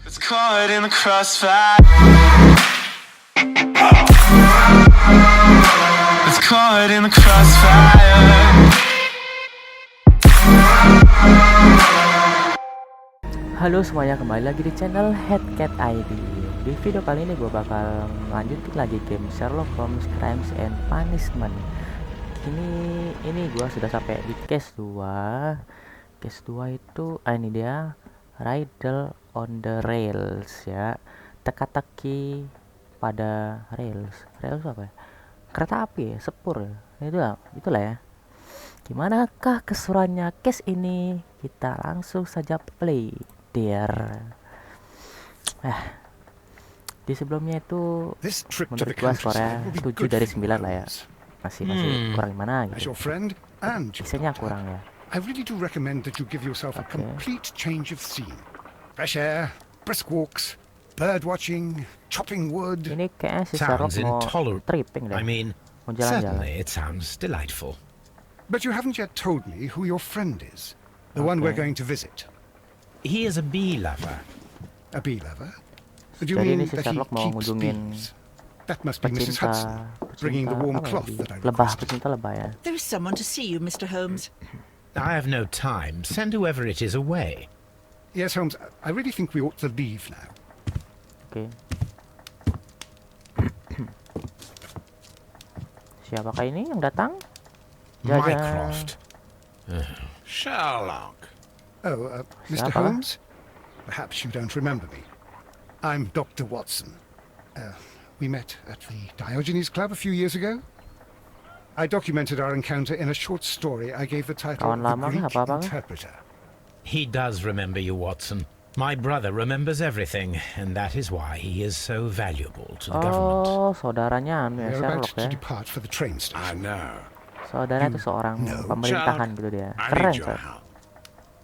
It's caught in the crossfire. It's caught in the crossfire. Halo semuanya, kembali lagi di channel HatCat ID. Di video kali ini gue bakal lanjutin lagi game Sherlock Holmes Crimes and Punishment. Ini gue sudah sampai di case 2. Case 2 itu ini dia, Riddle on the Rails ya. Teka-teki pada rails. Rails apa ya? Kereta api ya, sepur ya. Itulah ya. Gimanakah keseruannya case ini? Kita langsung saja play. Di sebelumnya itu menurut gua skornya 7 dari 9 lah ya. Masih kurang gimana gitu. Isinya kurang ya. I really do recommend that you give yourself a complete change of scene. Fresh air, brisk walks, bird watching, chopping wood. Ini kayaknya si Sherlock mau tripping deh. Mau jalan-jalan. Certainly it sounds delightful. But you haven't yet told me who your friend is. The one we're going to visit. He is a bee lover. A bee lover? Do you Jadi ini mean si that he Sherlock mau keeps ngunjungin bees? That must be Mrs. Hudson, bringing the warm cloth that I lebah, requested. pecinta lebah ya. There is someone to see you, Mr. Holmes. I have no time. Send whoever it is away. Yes, Holmes, I really think we ought to leave now. Oke. Siapakah ini yang datang? Mycroft. Sherlock. Oh, Mr. Siapa? Holmes? Perhaps you don't remember me. I'm Dr. Watson. We met at the Diogenes Club a few years ago. I documented our encounter in a short story I gave the title Kawan The lama kah, Greek apa-apa kah? Interpreter. He does remember you, Watson. My brother remembers everything, and that is why he is so valuable to the government. Oh, saudaranya anu ya, We're about Sherlock to ya. depart for the train I station. know. Saudara itu seorang pemerintahan Sherlock, gitu dia. I Keren, need your Sir. help.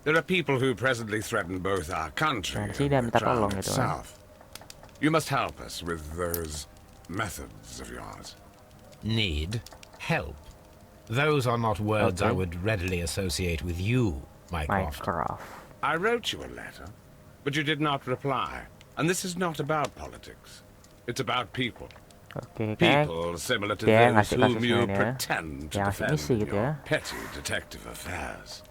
There are people who presently threaten both our country Nah, and sini dia the minta crown tolong gitu kan. itself. You must help us with those methods of yours. Need help. Those are not words I Okay. would readily associate with you, Mycroft. Mycroft. I wrote you a letter, but you did not reply. And this is not about politics. It's about people. Oke, kayak People similar to dia those ngasih whom kasusnya you ini ya. pretend to Dia ngasih defend misi in gitu your ya. petty detective affairs.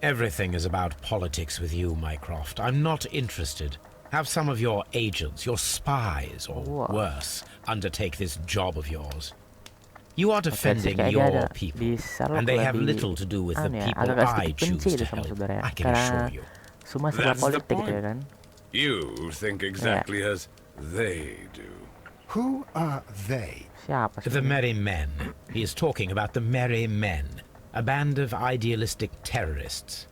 Everything is about politics with you, Mycroft. I'm not interested. Have some of your agents, your spies, or Wah. worse, undertake this job of yours. You are Oke, defending kayak dia your ada people, di Sherlock and they have lebih little to do with the anu ya, people agak I sedikit benci choose gitu to sama help. saudara ya. I can Karena assure you. semua sebuah That's the politik gitu ya point. kan. You think exactly as they do. Who are they? Siapa sih? The Merry Men. He is talking about the Merry Men, a band of idealistic terrorists.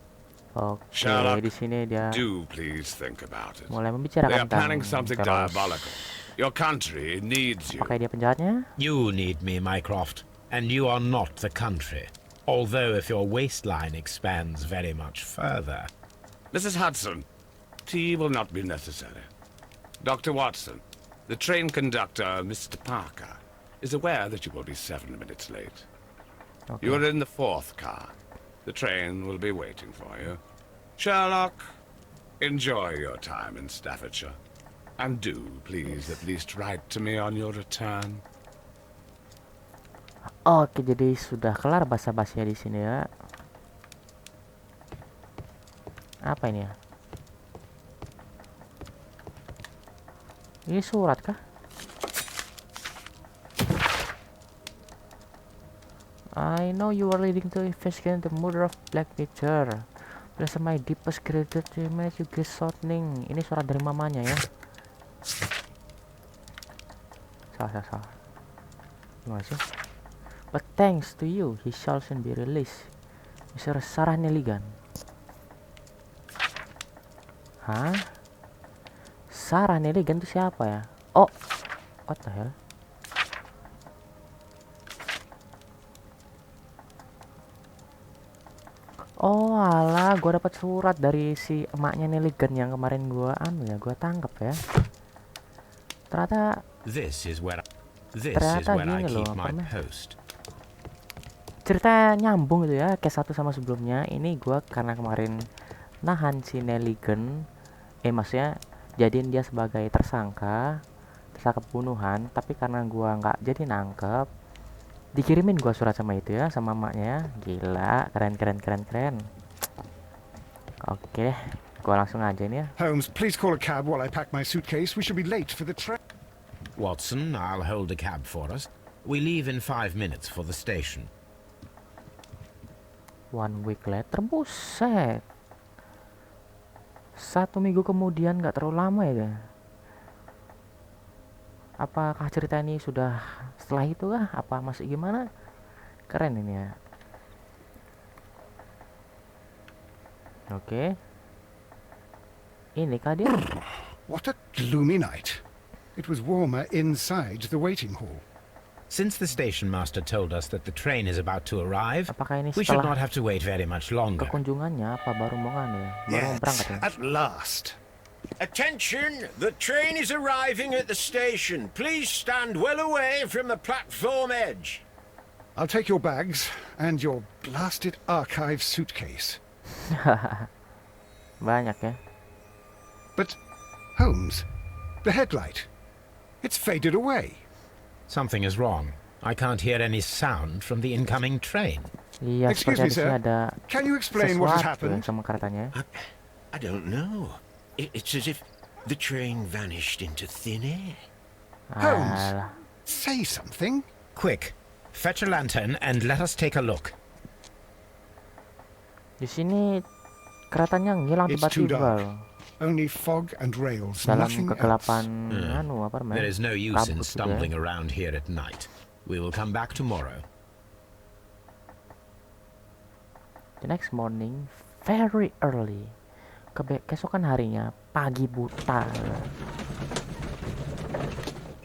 Oke, Sherlock, di sini dia Do please think about it. mulai They membicarakan are planning tentang something teroris. diabolical. Your country needs you. Apakah dia penjahatnya? You need me, Mycroft, and you are not the country. Although if your waistline expands very much further. Mrs. Hudson, tea will not be necessary. Dr. Watson, the train conductor, Mr. Parker, is aware that you will be 7 minutes late. Oke. You are in the 4th car. The train will be waiting for you. Sherlock, enjoy your time in Staffordshire. And do, please, at least write to me on your return. Oke, jadi sudah kelar basa-basinya di sini ya. Apa ini ya? Ini surat kah? I know you are leading to investigate the murder of Black Peter. Please my deepest gratitude to you guys shortening. Ini surat dari mamanya ya. Salah. Gimana sih? But thanks to you, he shall soon be released. Mr. Sarah Nelligan. Hah? Sarah Nelligan itu siapa ya? Oh, what the hell? Oh alah, gua dapat surat dari si emaknya Nelligan yang kemarin gua tangkap ya. Ternyata This is where Ternyata I gini loh, keep my apa namanya? post. cerita nyambung gitu ya, case satu sama sebelumnya. Ini gua karena kemarin nahan si Nelligan, maksudnya jadiin dia sebagai tersangka pembunuhan, tapi karena gua nggak jadi nangkep, dikirimin gua surat sama itu ya, sama emaknya. Gila, keren. Oke, gua langsung aja nih ya. Holmes, please call a cab while I pack my suitcase. We shall be late for the train. Watson, I'll hold a cab for us. We leave in 5 minutes for the station. 1 week later, buset. 1 minggu kemudian, nggak terlalu lama ya. Apakah cerita ini sudah setelah itu kah? Apa masih gimana? Keren ini ya. Oke. Ini kah dia? What a gloomy night. It was warmer inside the waiting hall. Since the station master told us that the train is about to arrive, Apakah ini we should setelah not have to wait very much longer. kekunjungannya apa baru mau kan ya? Baru mau berangkat ya? At last. Attention! The train is arriving at the station. Please stand well away from the platform edge. I'll take your bags and your blasted archive suitcase. Banyak ya. But, Holmes, the headlight. It's faded away. Something is wrong. I can't hear any sound from the incoming train. Iya, Excuse seperti me, ada sih sir. ada Can you explain what has sesuatu ya happened? sama keretanya. I don't know. It's as if the train vanished into thin air. Holmes. Alah. Say something. Quick, fetch a lantern and let us take a look. Di sini keretanya ngilang It's too tiba-tiba dark. loh. Only fog and rails, Dalam nothing kegelapan else. anu apa namanya? There is no use Kabut in gitu ya. stumbling around here at night. We will come back tomorrow. The next morning, very early. Keesokan harinya, pagi buta.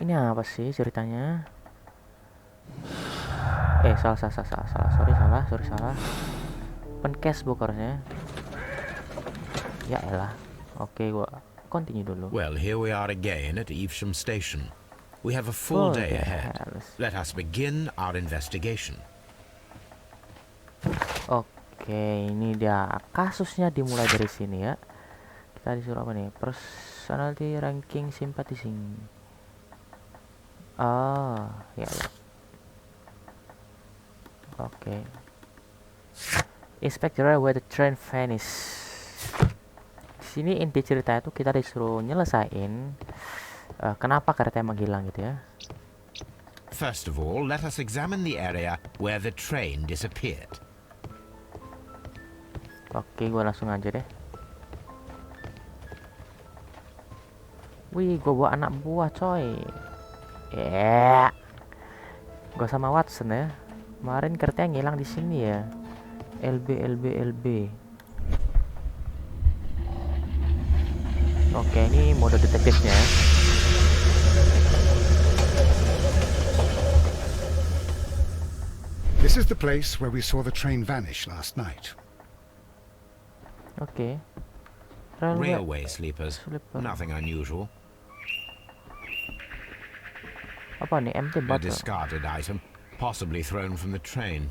Ini apa sih ceritanya? Salah. Sorry, salah. Pencashbook harusnya. Ya elah. Oke, gua continue dulu. Well, here we are again at Evesham Station. We have a full day ahead. Let us begin our investigation. Oke, ini dia kasusnya dimulai dari sini ya. Kita disuruh apa nih? Personality ranking sympathizing. Ya. Oke. Inspect the area where the train vanished. Di sini inti cerita itu kita disuruh nyelesain kenapa kereta menghilang gitu ya. First of all, let us examine the area where the train disappeared. Oke, gua langsung aja deh. Wih, gua bawa anak buah coy. Gua sama Watson ya. Kemarin kereta yang hilang di sini ya. LB. Oke, ini mode detektifnya. This is the place where we saw the train vanish last night. Oke. Railway sleepers. Sleeper. Nothing unusual. Apa nih? Empty A bottle. discarded item, possibly thrown from the train.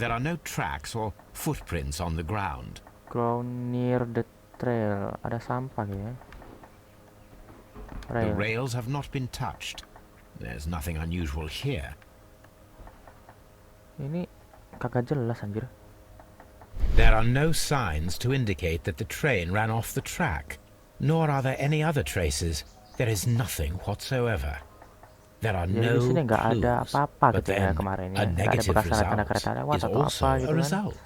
There are no tracks or footprints on the ground. Ground near the trail. Ada sampah ya. The Rail. rails have not been touched. There's nothing unusual here. Ini kagak jelas anjir. There are no signs to indicate that the train ran off the track, nor are there any other traces. There is nothing whatsoever. There are Jadi no di sini nggak ada clues, apa-apa but gitu ya then kemarin ya. a Nggak ada negative bekas tanda-tanda result kereta lewat is atau also apa a gitu kan. result.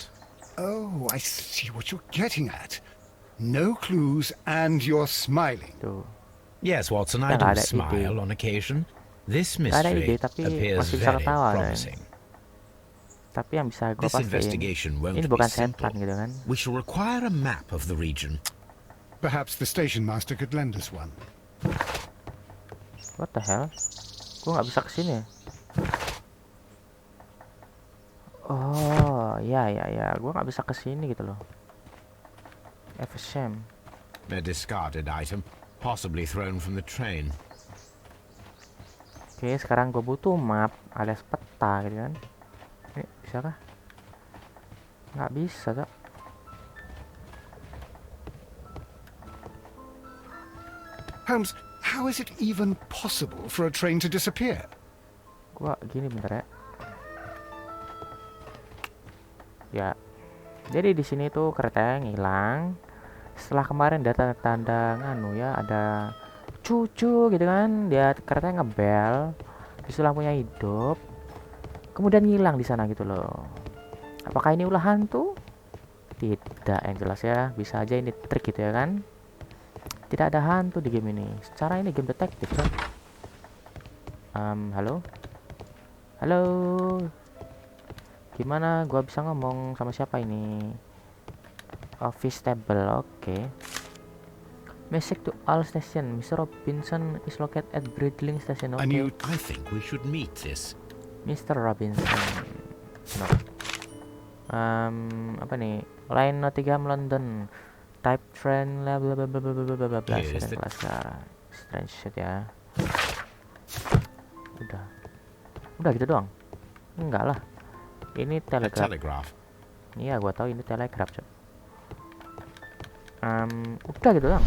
Oh, I see what you're getting at. No clues and you're smiling. Tuh. Yes, Watson, I Nggak do ada ide. smile on occasion. This Nggak ada mystery ide, tapi appears masih bisa very ketawa, kan? promising. Tapi yang bisa gue This pastiin, investigation won't ini be bukan simple. setan gitu kan. We shall require a map of the region. Perhaps the station master could lend us one. What the hell? Gue nggak bisa kesini ya. Oh, ya. Gue nggak bisa kesini gitu loh. Evesham. A discarded item, possibly thrown from the train. Oke, sekarang gue butuh map alias peta gitu kan. Ini bisa kah? Nggak bisa, Kak. Holmes, how is it even possible for a train to disappear? Gua gini bentar ya. Ya. Jadi di sini tuh kereta yang hilang. Setelah kemarin data tanda nganu ya, ada cucu gitu kan, dia kereta ngebel, disitu lampunya hidup, kemudian hilang di sana gitu loh. Apakah ini ulah hantu? Tidak, yang jelas ya, bisa aja ini trik gitu ya kan. Tidak ada hantu di game ini. Secara ini game detektif kan. Halo, halo, gimana? Gua bisa ngomong sama siapa ini? Office table, oke. Message to all station. Mr. Robinson is located at Bridling Station. Okay. I think we should meet this. Mr. Robinson. No. Apa nih? Line Nottingham London. Type train bla bla bla bla bla bla bla bla. Strange shit ya. Udah gitu doang. Enggak lah. Ini telegraph. Iya, gua tahu ini telegraph, coy. Udah gitu doang.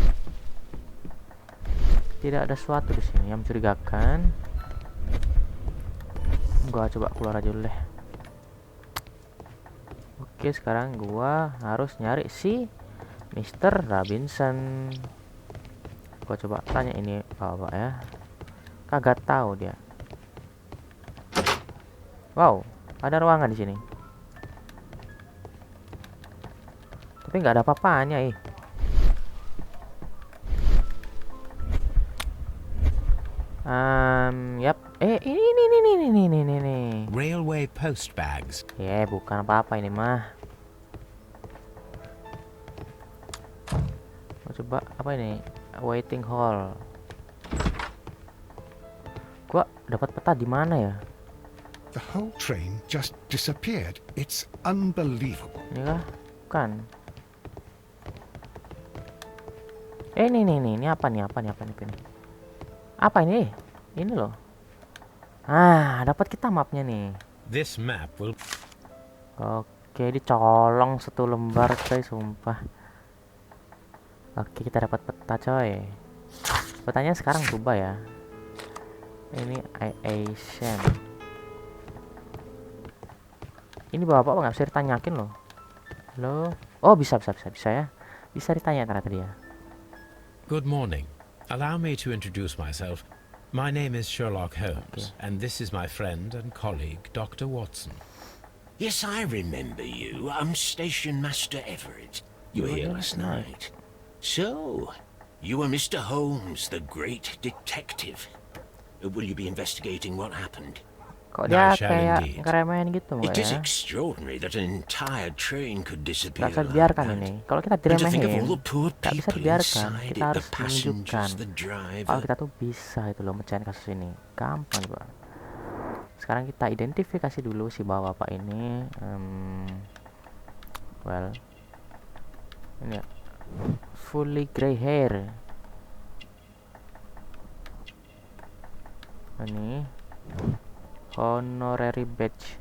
Tidak ada sesuatu di sini yang mencurigakan. Gua coba keluar aja dulu deh. Oke, sekarang gua harus nyari si Mr. Robinson. Gua coba tanya ini bapak ya. Kagak tahu dia. Wow, ada ruangan di sini. Tapi nggak ada apa-apanya, Yap. Ini. Railway post bags. Ya, bukan apa-apa ini mah. Mau coba apa ini? Waiting hall. Gua dapat peta di mana ya? The whole train just disappeared. It's unbelievable. Ini kah? Bukan. Ini apa nih? Apa ini? Ini loh. Dapat kita mapnya nih. This map will. Oke, dicolong satu lembar coy, sumpah. Oke, kita dapat peta coy. Petanya sekarang berubah ya. Ini Evesham. Ini bapak nggak bisa ditanyakin loh. Halo. Oh, bisa ya. Bisa ditanya ternyata dia. Good morning. Allow me to introduce myself. My name is Sherlock Holmes, and this is my friend and colleague, Dr. Watson. Yes, I remember you. I'm Station Master Everett. You were here last night. So, you were Mr. Holmes, the great detective. Will you be investigating what happened? Kok dia I shall kayak indeed. ngeremehin gitu It mbak is ya? extraordinary that an entire train could disappear Gak bisa like dibiarkan that. ini. Kalau kita And to think of diremehin, all the poor gak bisa people dibiarkan. inside Kita it, harus the passengers, menunjukkan the driver. kalau kita tuh bisa itu loh mecahin kasus ini. Gampang mbak. Sekarang kita identifikasi dulu si bapak ini. Well, ini ya. Fully gray hair. Ini honorary badge.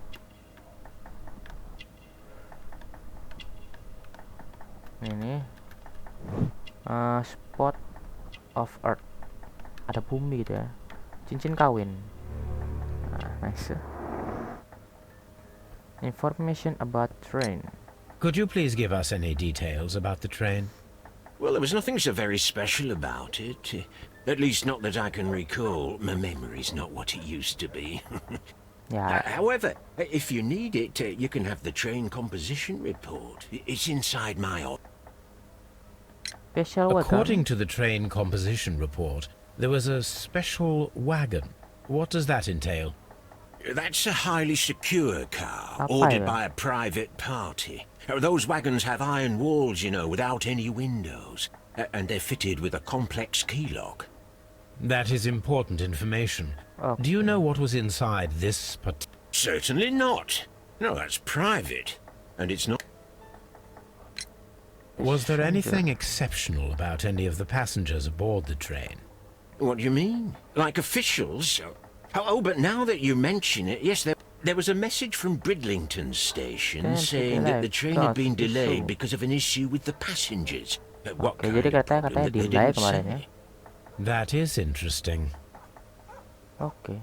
Ini spot of earth, ada bumi gitu ya, cincin kawin. Nice. Information about train. Could you please give us any details about the train? Well, there was nothing so very special about it. At least not that I can recall. My memory's not what it used to be. Ya, However, if you need it, you can have the train composition report. It's inside my office. special wagon. According to the train composition report, there was a special wagon. What does that entail? That's a highly secure car, Apa ordered ya? by a private party. Those wagons have iron walls, you know, without any windows. And they're fitted with a complex key lock. That is important information. Okay. Do you know what was inside this Certainly not. No, that's private. And it's not... Was there anything exceptional about any of the passengers aboard the train? What do you mean? Like officials? Oh, but now that you mention it, yes, there was a message from Bridlington Station Train saying that the train had been delayed, delayed issue. because of an issue with the passengers. What Oke, kind jadi of katanya problem? They delay didn't kemarin ya. say. That is interesting. Oke.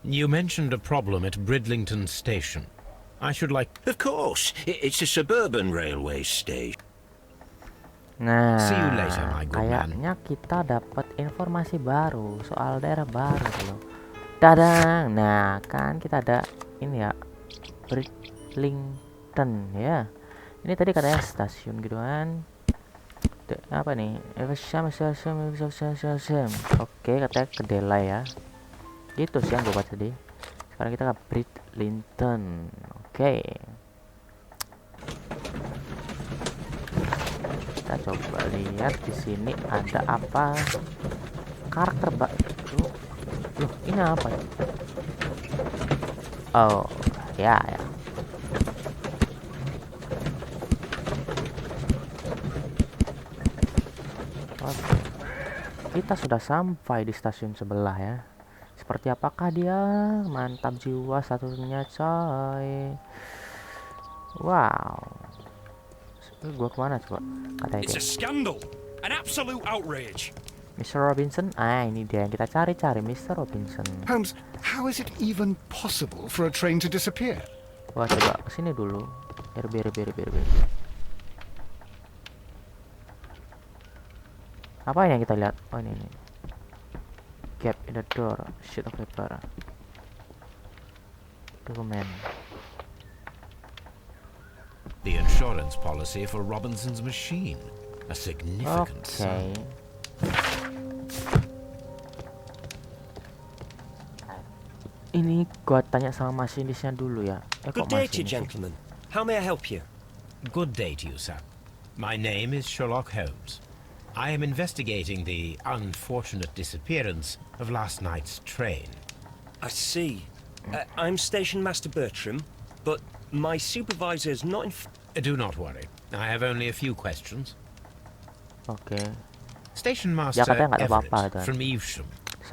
You mentioned a problem at Bridlington Station. I should like... Of course, it's a suburban railway station. Nah, See you later, my good man. kayaknya kita dapat informasi baru soal daerah baru loh. Dadang. Nah, kan kita ada ini ya, Bridlington ya. Ini tadi katanya stasiun gitu kan. Apa nih? Evesham. Oke, katanya kedelai ya. Gitu sih yang gue baca tadi. Sekarang kita ke Bridlington. Oke. Kita coba lihat di sini ada apa. Karakter loh, ini apa ya? Oh, ya. Oke. Kita sudah sampai di stasiun sebelah ya. Seperti apakah dia? Mantap jiwa satunya coy. Wow. Gua kemana coba? Kata It's dia. a scandal, an absolute outrage. Mr. Robinson, ini dia yang kita cari-cari, Mr. Robinson. Holmes, how is it even possible for a train to disappear? Wah, coba kesini dulu. Biar. Apa yang kita lihat? Oh, ini. Gap in the door, sheet of paper. Dokumen. The insurance policy for Robinson's machine. A significant sum. Ini gua tanya sama masinisnya dulu ya. Good day to you, gentlemen. How may I help you? Good day to you, sir. My name is Sherlock Holmes. I am investigating the unfortunate disappearance of last night's train. I see. I'm Station Master Bertram, but my supervisor is not in... Do not worry. I have only a few questions. Okay. Station Master Everett from Evesham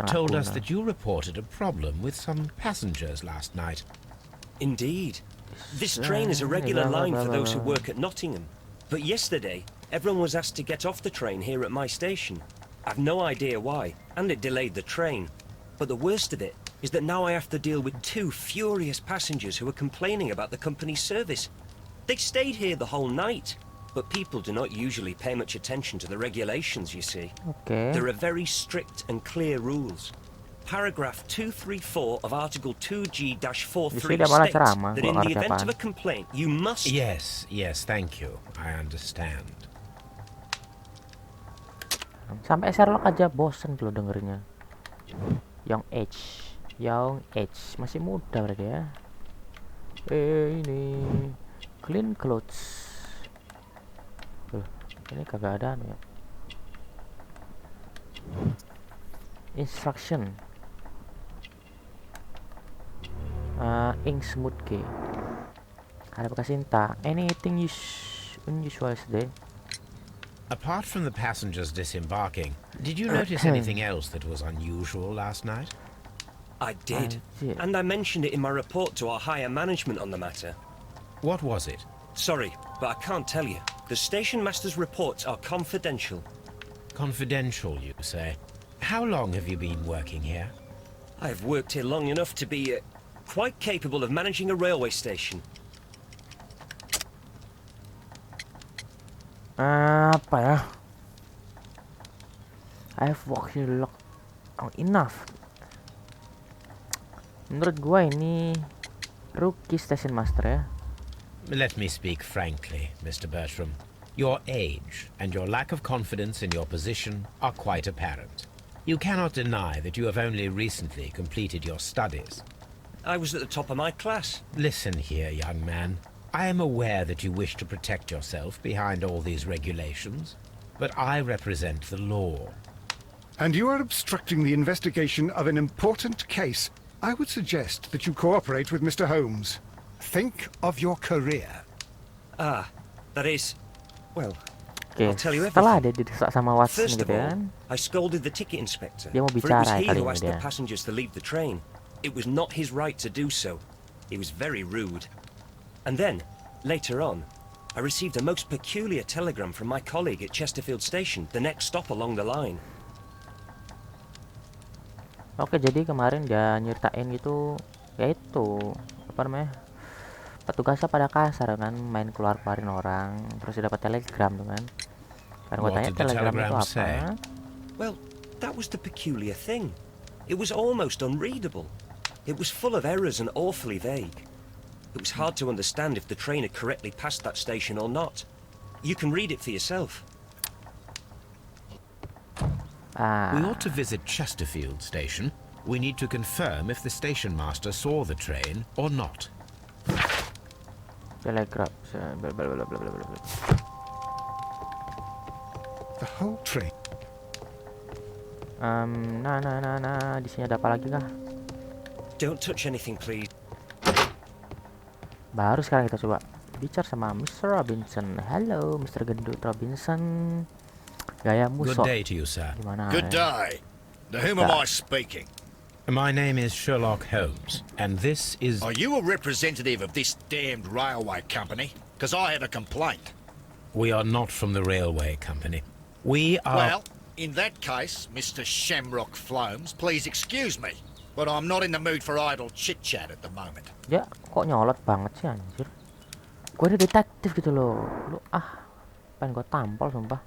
told us that you reported a problem with some passengers last night. Indeed. This train is a regular line for those who work at Nottingham. But yesterday, everyone was asked to get off the train here at my station. I've no idea why, and it delayed the train. But the worst of it is that now I have to deal with two furious passengers who are complaining about the company's service. They stayed here the whole night, but people do not usually pay much attention to the regulations, you see. Okay. There are very strict and clear rules. Paragraph 234 of Article 2G-43 states that in the event of a complaint, you must... Yes, thank you. I understand. Sampai Sherlock aja bosen loh dengernya. Young age, masih muda berarti ya. Ini clean clothes. Ini kagak ada nih ya. Instruction. Ink smooth key. Ada bekas tinta. Anything unusual today? Apart from the passengers disembarking, did you notice anything else that was unusual last night? I did. And I mentioned it in my report to our higher management on the matter. What was it? Sorry, but I can't tell you. The station master's reports are confidential. Confidential, you say? How long have you been working here? I've worked here long enough to be quite capable of managing a railway station. Apa ya? I've worked here long enough. Menurut gua ini rookie station master ya. Let me speak frankly, Mr. Bertram. Your age and your lack of confidence in your position are quite apparent. You cannot deny that you have only recently completed your studies. I was at the top of my class. Listen here, young man. I am aware that you wish to protect yourself behind all these regulations, but I represent the law. And you are obstructing the investigation of an important case. I would suggest that you cooperate with Mr. Holmes. Think of your career. That is... Well, Okay, I'll tell you setelah everything. dia didesak sama Watson First gitu of all, kan. I scolded the ticket inspector. Dia mau For it was bicara he kali who ini asked dia. the passengers to leave the train. It was not his right to do so. He was very rude. And then, later on, I received a most peculiar telegram from my colleague at Chesterfield Station, the next stop along the line. Oke, jadi kemarin dia nyeritain gitu, yaitu apa namanya, petugasnya pada kasar kan, main keluarin orang, terus dia dapat telegram tuh kan. Kan gua What tanya did the telegram itu telegram apa? say? Well, that was the peculiar thing. It was almost unreadable. It was full of errors and awfully vague. It was hard to understand if the train had correctly passed that station or not. You can read it for yourself. We ought to visit Chesterfield Station. We need to confirm if the station master saw the train or not. Telegram. Bla bla bla bla bla bla bla. The whole train. Nah, di sini ada apa lagi kah? Don't touch anything, please. Baru sekarang kita coba bicara sama Mr. Robinson. Halo, Mr. Gendut Robinson. Gaya Good musuh. day to you, sir. Gimana? Good day. To whom am I speaking? My name is Sherlock Holmes, and this is... Are you a representative of this damned railway company? Because I have a complaint. We are not from the railway company. We are... Well, in that case, Mr. Shamrock Flomes, please excuse me, but I'm not in the mood for idle chit-chat at the moment. Ya, kok nyolot banget sih anjir. Gue ini detektif gitu loh. Lu pengen gue tampol sumpah.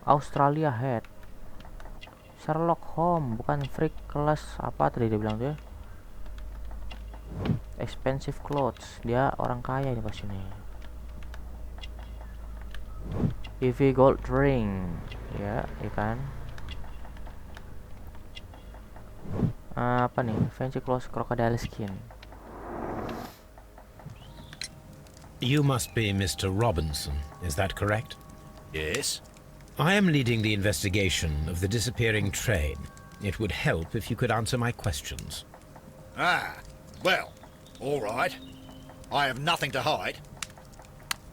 Australia Head. Sherlock Holmes, bukan freak kelas apa tadi dia bilang tuh ya. Expensive clothes. Dia orang kaya ini pas ini. EV gold ring. Ya kan. Apa nih? Fancy clothes crocodile skin. You must be Mr. Robinson, is that correct? Yes? I am leading the investigation of the disappearing train. It would help if you could answer my questions. Ah, well, all right. I have nothing to hide.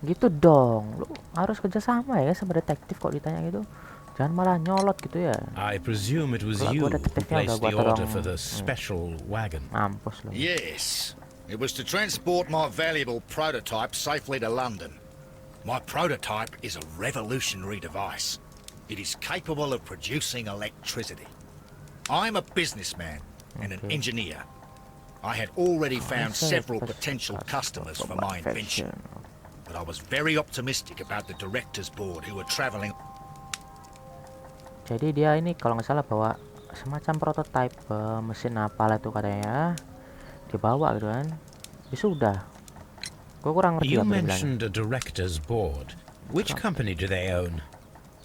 Gitu dong, lu harus kerjasama ya sama detektif kok ditanya gitu. Jangan malah nyolot gitu ya. I presume it was Kalau you gua who detektifnya placed udah the gua order tolong. for the special wagon. Mampus lu. Yes. It was to transport my valuable prototype safely to London. My prototype is a revolutionary device. It is capable of producing electricity. I'm a businessman and an engineer. I had already found several potential customers for my invention, but I was very optimistic about the directors board who were traveling. Jadi dia ini kalau nggak salah bawa semacam prototipe mesin apalah itu katanya. Dibawa gitu kan. Ya sudah. Gue kurang ngerti You apa dia bilang. mentioned a director's board. Which company do they own?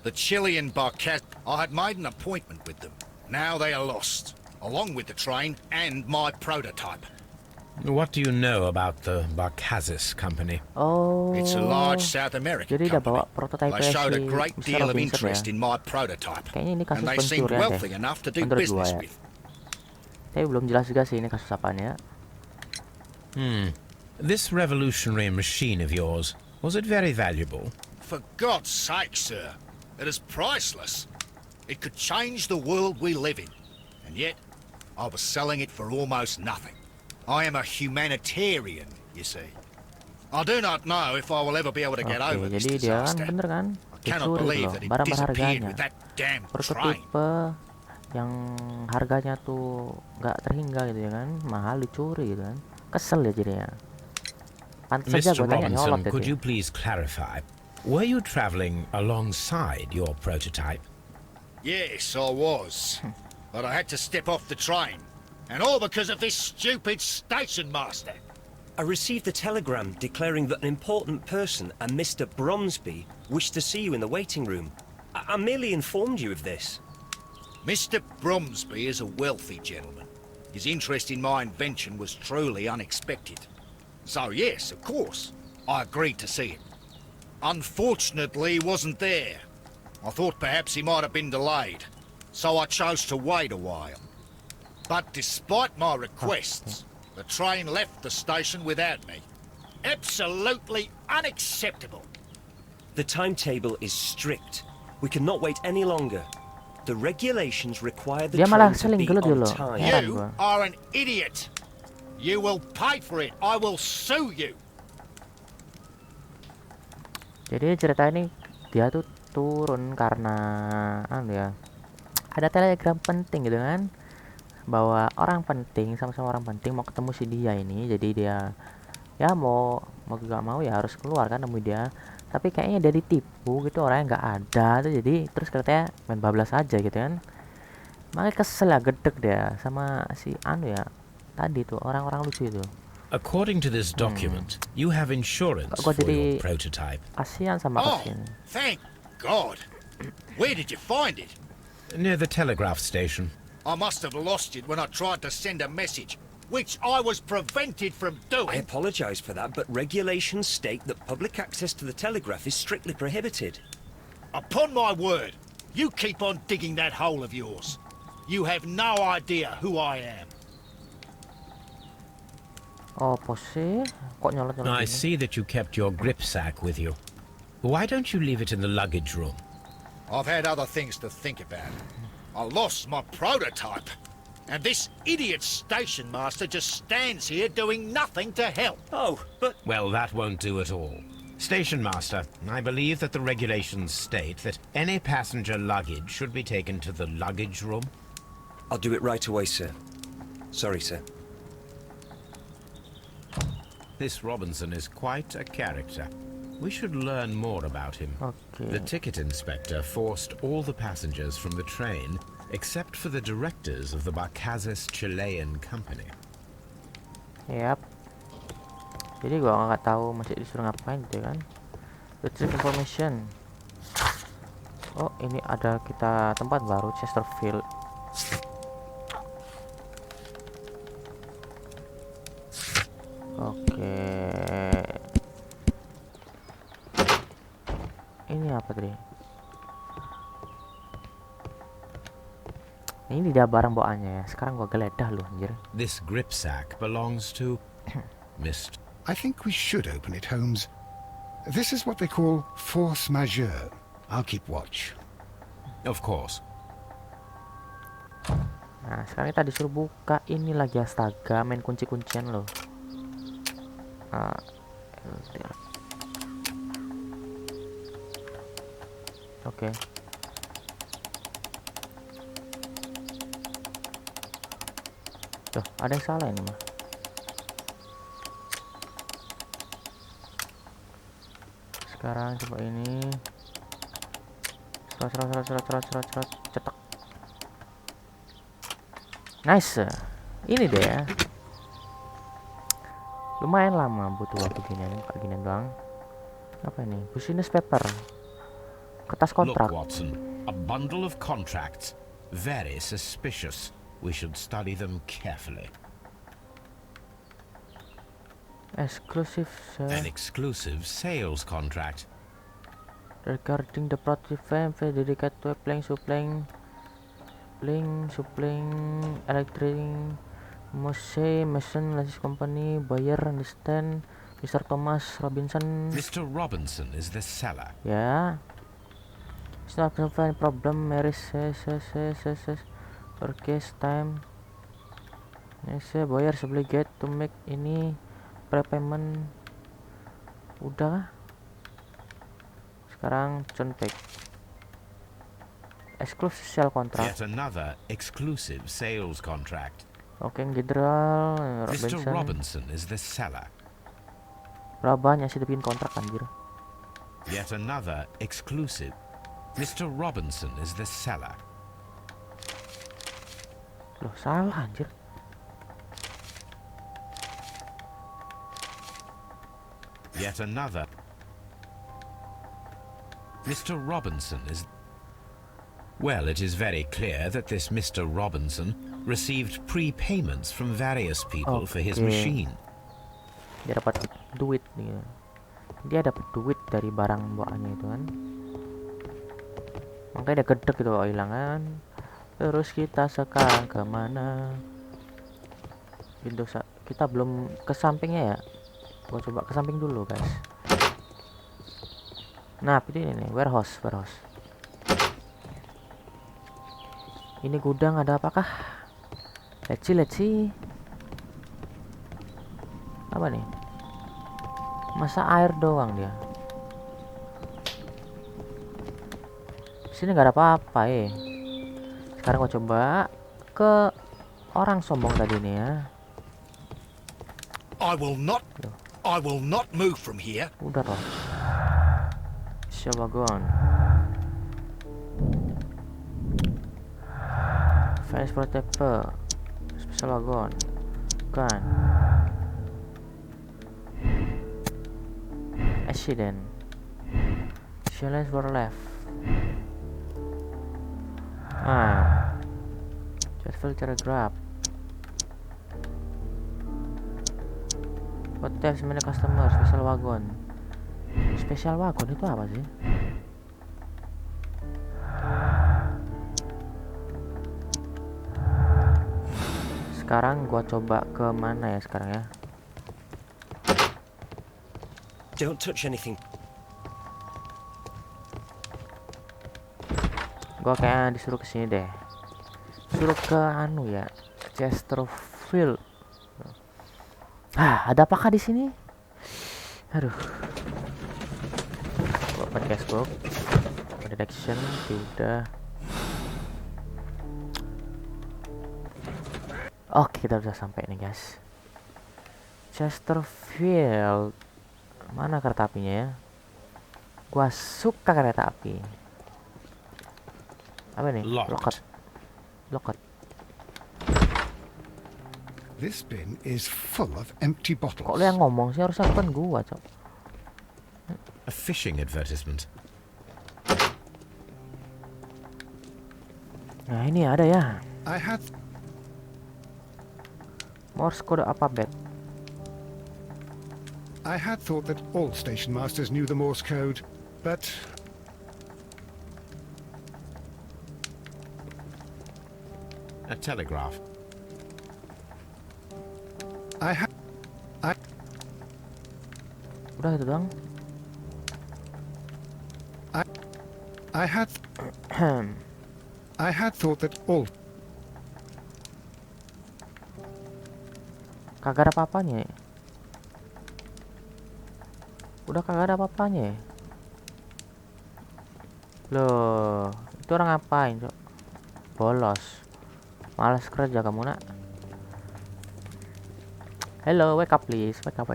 The Chilean Barcaz. I had made an appointment with them. Now they are lost, along with the train and my prototype. What do you know about the Barcazis company? Oh. It's a large South American Jadi dia bawa company. prototipe They showed a si great Mr. deal of Robinson interest ya. in my prototype, Kayaknya ini kasus and they seemed pencurian wealthy deh. enough to do Menurut gua business ya. with. Tapi belum jelas juga sih ini kasus apaan ya. This revolutionary machine of yours, was it very valuable? For God's sake, sir, it is priceless. It could change the world we live in, and yet I was selling it for almost nothing. I am a humanitarian, you see. I do not know if I will ever be able to get over this Jadi dia kan disaster. bener kan. I cannot Dicuri believe loh that it barang disappeared berharganya. with that damn train. Prototipe yang harganya tuh nggak terhingga gitu ya kan, mahal dicuri gitu kan. Kesel ya jadinya. Pantes saja Mr. gue tanya nyolot Robinson, could itu. you please clarify? Were you traveling alongside your prototype? Yes, I was. But I had to step off the train. And all because of this stupid station master. I received a telegram declaring that an important person, a Mr. Bromsby, wished to see you in the waiting room. I merely informed you of this. Mr. Bromsby is a wealthy gentleman. His interest in my invention was truly unexpected. So yes, of course, I agreed to see him. Unfortunately, he wasn't there. I thought perhaps he might have been delayed, so I chose to wait a while. But despite my requests, the train left the station without me. Absolutely unacceptable. The timetable is strict. We cannot wait any longer. The regulations require the Dia malah train to be seling gelut on dulu. time. Heran You gua. are an idiot. You will pay for it. I will sue you. Jadi cerita ini dia tuh turun karena ya ada telegram penting gitu kan. bahwa orang penting, sama-sama orang penting mau ketemu si dia ini. Jadi dia ya mau gak mau ya harus keluar kan nemu dia. Tapi kayaknya dia ditipu gitu, orangnya nggak ada tuh. Jadi terus katanya main bablas aja gitu kan. Makanya kesel ya, gedek dia sama si anu ya tadi tuh, orang-orang lucu itu. According to this document, you have insurance Kok for jadi your prototype. kasihan sama Oh, kasihan. thank God. Where did you find it? Near the telegraph station. I must have lost it when I tried to send a message, which I was prevented from I doing. apologise for that, but regulations state that public access to the telegraph is strictly prohibited. Upon my word, you keep on digging that hole of yours. You have no idea who I am. Oh, sih? Kok nyolot-nyolot I gini? see that you kept your grip sack with you. Why don't you leave it in the luggage room? I've had other things to think about. I lost my prototype. And this idiot station master just stands here doing nothing to help. Oh, but Well, that won't do at all. Station master, I believe that the regulations state that any passenger luggage should be taken to the luggage room. I'll do it right away, sir. Sorry, sir. This Robinson is quite a character. We should learn more about him. The Oke. ticket inspector forced all the passengers from the train except for the directors of the Barcazes Chilean company. Yap. Jadi gua nggak tahu masih disuruh ngapain gitu kan. Retrieve information. Oh, ini ada kita tempat baru, Chesterfield. Oke. Ini apa tadi? Ini dia barang bawaannya ya. Sekarang gua geledah lu anjir. This grip sack belongs to Mr. I think we should open it, Holmes. This is what they call force majeure. I'll keep watch. Of course. Nah, sekarang kita disuruh buka ini lagi, astaga, main kunci-kuncian loh. Oke. Tuh, ada yang salah ini mah. Sekarang coba ini. Serot, cetak. Nice. Ini deh ya. Lumayan lama butuh waktu ginian doang. Apa ini? Business paper. Kertas Look, kontrak. Watson, a bundle of contracts. Very suspicious. We should study them carefully. Exclusive An exclusive sales contract. regarding the project firm dedicated to supplying electric mason logistics company. Buyer understand Mr. Thomas Robinson. Mr. Robinson is the seller. Ya. It's not a problem. Mary says for case time. Yes, buyer obliged to make ini prepayment. Udah. Sekarang contek. Exclusive sale contract. Yet another exclusive sales contract. Oke, General Mr. Robinson. Robinson is the seller. Berapa banyak sih bikin kontrak anjir? Yet another exclusive. Mr. Robinson is the seller. Loh, salah anjir. Yet another. Mr. Robinson is... Well, it is very clear that this Mr. Robinson received prepayments from various people for his Okay. machine. Dia dapat duit nih. Dia dapat duit dari barang bawaannya itu kan. Makanya dia gedek gitu kalau hilangan. Terus kita sekarang kemana? Pintu kita belum ke sampingnya ya. Gua coba ke samping dulu guys. Nah, ini nih, warehouse. Ini gudang ada apakah? Let's see. Apa nih? Masa air doang dia. Sini nggak ada apa-apa Sekarang gua coba ke Orang sombong tadi nih ya. I will not move from here. Udah toh. Wagon. Fire protector. Special wagon. Bukan. Accident. Challenge for left. Just filter grab. What types many customer? Special wagon. Special wagon itu apa sih? Sekarang gua coba ke mana ya sekarang ya? Don't touch anything. Gua kayak disuruh ke sini deh. Suruh ke anu ya, Chesterfield. Ada apakah di sini? Aduh. Gua podcast book. Detection sudah. Oke, kita udah sampai nih, guys. Chesterfield. Mana kereta apinya ya? Gua suka kereta api. Apa nih? Locket. This bin is full of empty bottles. Kok lu yang ngomong sih? Harusnya bukan gua, Cok. A fishing advertisement. Nah, ini ada ya. I had Morse code alphabet. I had thought that all station masters knew the Morse code, but A telegraph. Udah itu doang. I had thought that all Kagak ada apa-apanya ya. Udah kagak ada apa-apanya ya. Loh, itu orang ngapain, Cok? Bolos. Malas kerja kamu, nak. Hello, wake up please. Wake up.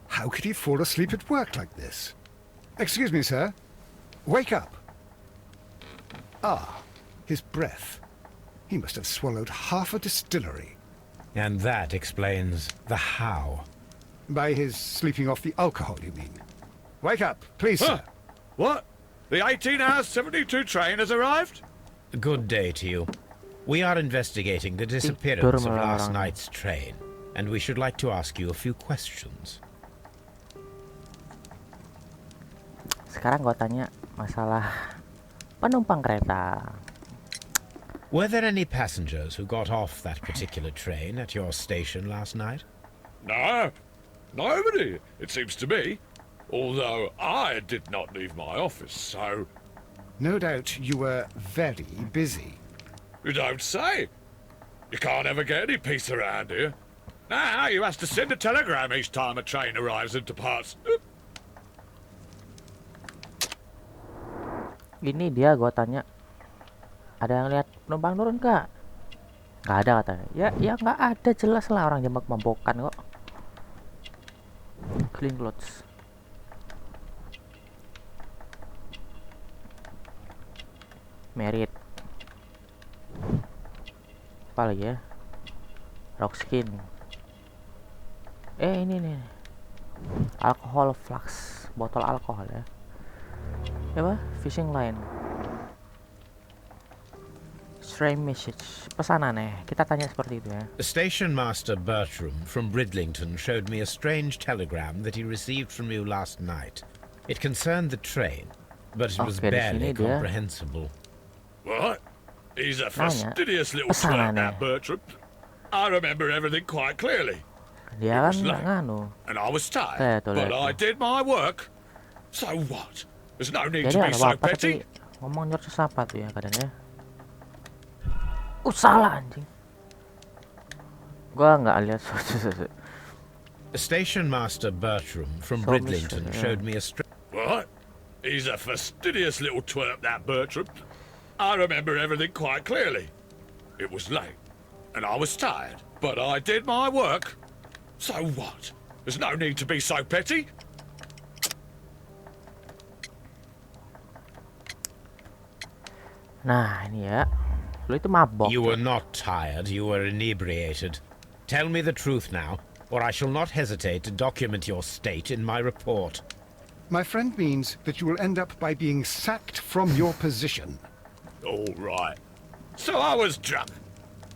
How could he fall asleep at work like this? Excuse me, sir. Wake up. His breath. He must have swallowed half a distillery. And that explains the how. By his sleeping off the alcohol, you mean? Wake up, please, sir. What? The 18-hour 72 train has arrived? Good day to you. We are investigating the disappearance of last night's train, and we should like to ask you a few questions. Sekarang gua tanya masalah penumpang kereta. Were there any passengers who got off that particular train at your station last night? No, nobody, it seems to me. Although I did not leave my office, so... No doubt you were very busy. You don't say. You can't ever get any peace around here. Now you have to send a telegram each time a train arrives and departs. Ini dia gua tanya. Ada yang lihat penumpang turun kak? Nggak ada katanya. Ya nggak ada, jelas lah orang jambak mampokan kok. Clean clothes. Merit. Apa lagi ya? Rock skin. Ini nih. Alcohol flask, botol alkohol ya. Apa? Fishing line. Strange message. Pesanan ya. Kita tanya seperti itu ya. Station Master Bertram from Bridlington showed me a strange telegram that he received from you last night. It concerned the train, but it was barely comprehensible. What? He's a fastidious little twat, that Bertram. I remember everything quite clearly. Dia kan nganu. And I was tired, but I did my work. So what? There's no need to be so petty. Ngomong nyerocos apa tuh ya kadangnya. Salah anjing. Gua nggak lihat. Station Master Bertram from Bridlington showed me a What? He's a fastidious little twerp, that Bertram. I remember everything quite clearly. It was late, and I was tired, but I did my work. So what? There's no need to be so petty. Nah, ini ya. Lu itu mabok. You were not tired, you were inebriated. Tell me the truth now, or I shall not hesitate to document your state in my report. My friend means that you will end up by being sacked from your position. All right. So I was drunk.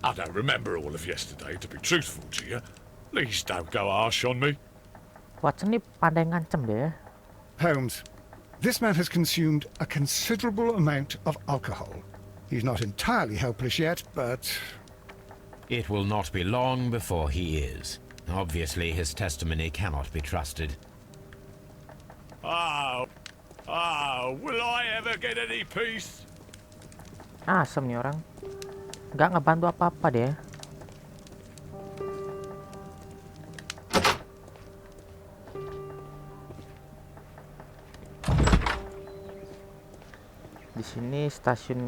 I don't remember all of yesterday, to be truthful to you. Please don't go harsh on me. Watson nih pandai ngancem deh. Holmes, this man has consumed a considerable amount of alcohol. He's not entirely helpless yet, but... It will not be long before he is. Obviously, his testimony cannot be trusted. Oh, will I ever get any peace? Asem nih orang. Nggak ngebantu apa-apa deh. Di sini stasiun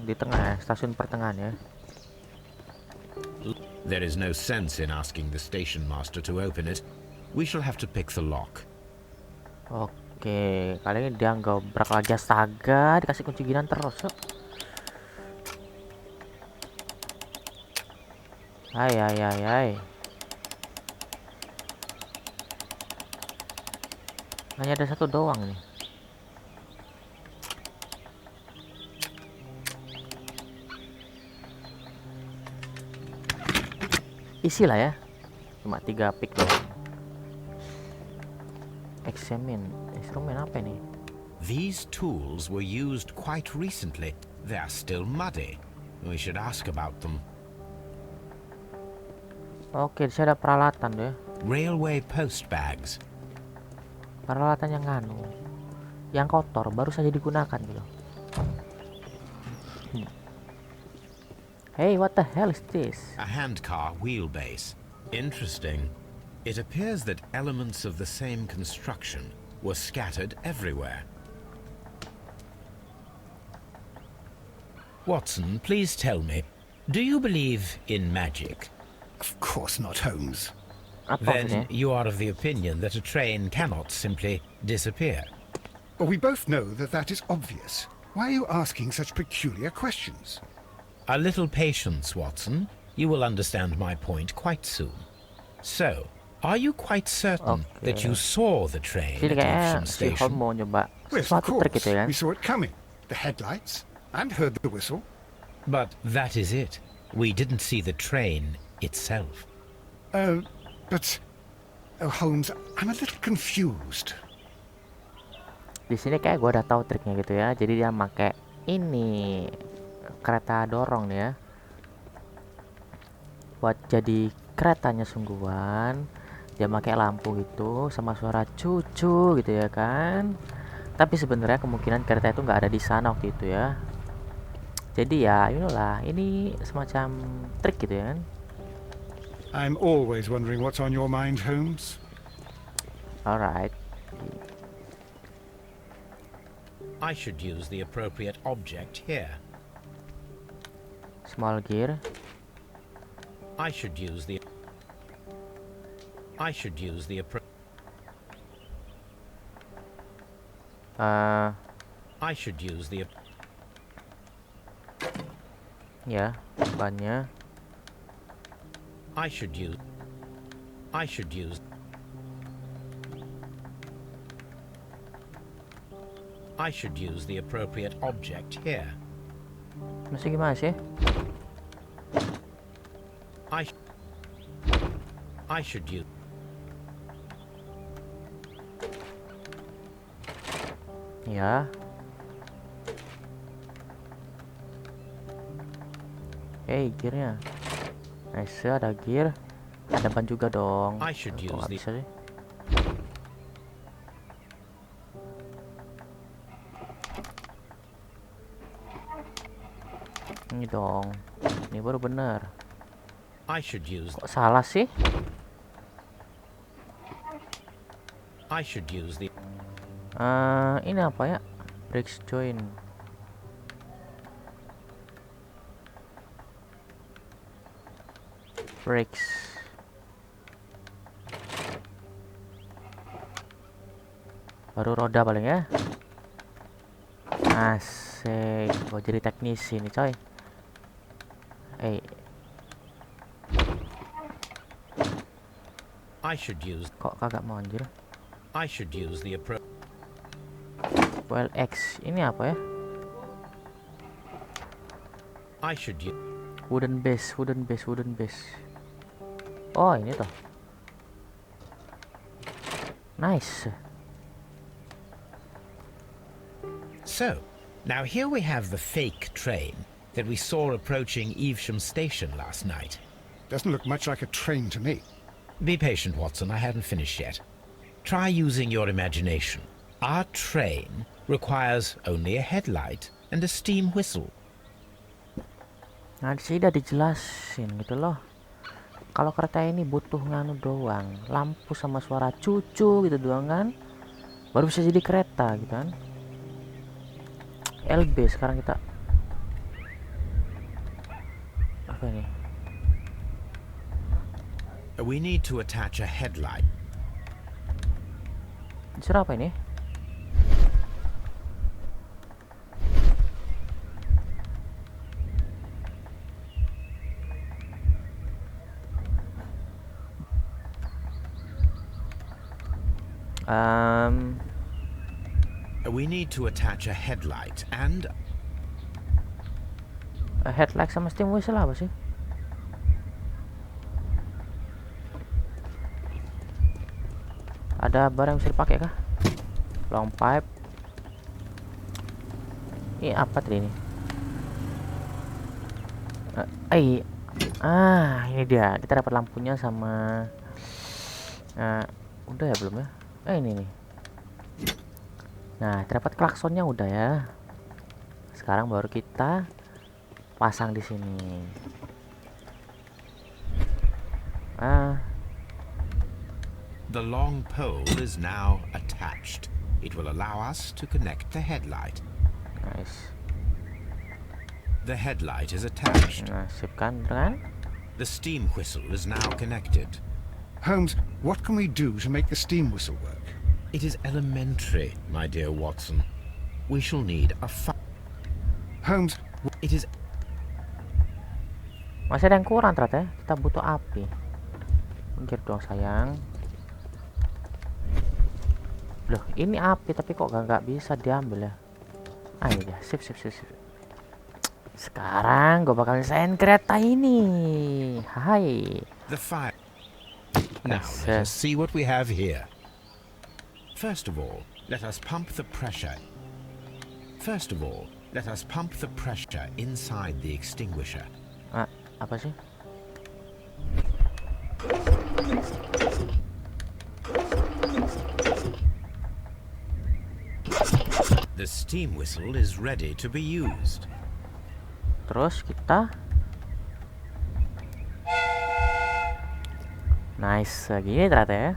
di tengah ya, stasiun pertengahan ya. There is no sense in asking the station master to open it. We shall have to pick the lock. Oke, kali ini dia gobrak lagi, astaga, dikasih kunci ginian terus. Hai. Hanya ada satu doang nih. Isi lah ya. Cuma 3 pick doang. Examine. Instrumen apa ini? These tools were used quite recently. They are still muddy. We should ask about them. Oke, di sini ada peralatan deh. Railway post bags. Peralatan yang yang kotor baru saja digunakan gitu. Hey, what the hell is this? A handcar wheelbase. Interesting. It appears that elements of the same construction were scattered everywhere. Watson, please tell me, do you believe in magic? Of course not, Holmes. Then you are of the opinion that a train cannot simply disappear. Well, we both know that that is obvious. Why are you asking such peculiar questions? A little patience, Watson. You will understand my point quite soon. So, are you quite certain that you saw the train at Evesham station? Yes, of course. We saw it coming. The headlights, and heard the whistle. But that is it. We didn't see the train itself. Holmes, I'm a little confused. Di sini kayak gua udah tahu triknya gitu ya. Jadi dia pakai ini kereta dorong nih ya. Buat jadi keretanya sungguhan, dia pakai lampu gitu sama suara cucu gitu ya kan. Tapi sebenarnya kemungkinan kereta itu nggak ada di sana waktu itu ya. Jadi ya, ini semacam trik gitu ya kan. I'm always wondering what's on your mind, Holmes. Alright. I should use the appropriate object here. Small gear. I should use the ya, bannya. I should use the appropriate object here. Masih gimana sih? I should use. Ya. Gearnya. Nice, ada gear. Ada ban juga dong. I should use the. Bisa sih. Ini dong. Ini baru bener. I should use. Kok salah sih? I should use the. Ini apa ya? Brakes joint. Brakes. Baru roda paling ya. Asik, gue jadi teknisi nih coy. Kok kagak mau anjir? Well X ini apa ya? Wooden base. Oh ini toh. Nice. So, now here we have the fake train that we saw approaching Evesham station last night. Doesn't look much like a train to me. Be patient, Watson, I haven't finished yet. Try using your imagination. Our train requires only a headlight and a steam whistle. Nah disini udah dijelasin gitu loh. Kalau kereta ini butuh nganu doang, lampu sama suara cucu gitu doang kan, baru bisa jadi kereta gitu kan. LB sekarang kita apa ini? We need to attach a headlight. Disuruh apa ini? We need to attach a headlight and a headlight sama steam whistle apa sih? Ada barang yang bisa dipakai kah? Long pipe. Ini apa tadi ini? Ini dia. Kita dapat lampunya sama udah ya belum ya? Ini nih. Nah, terdapat klaksonnya udah ya. Sekarang baru kita pasang di sini. the long pole is now attached. It will allow us to connect the headlight. Nice. The headlight is attached. Nah, sipkan kan? The steam whistle is now connected. Holmes, what can we do to make the steam whistle work? It is elementary, my dear Watson. We shall need a Holmes, it is... Masih ada yang kurang ternyata ya. Kita butuh api. Minggir dong sayang. Loh, ini api tapi kok gak bisa diambil ya. Ini dia. Sip. Sekarang gue bakal nyelesain kereta ini. Hai. The fire. Now let us see what we have here. First of all, let us pump the pressure. Inside the extinguisher. Apa sih? The steam whistle is ready to be used. Terus kita nice gini ternyata ya.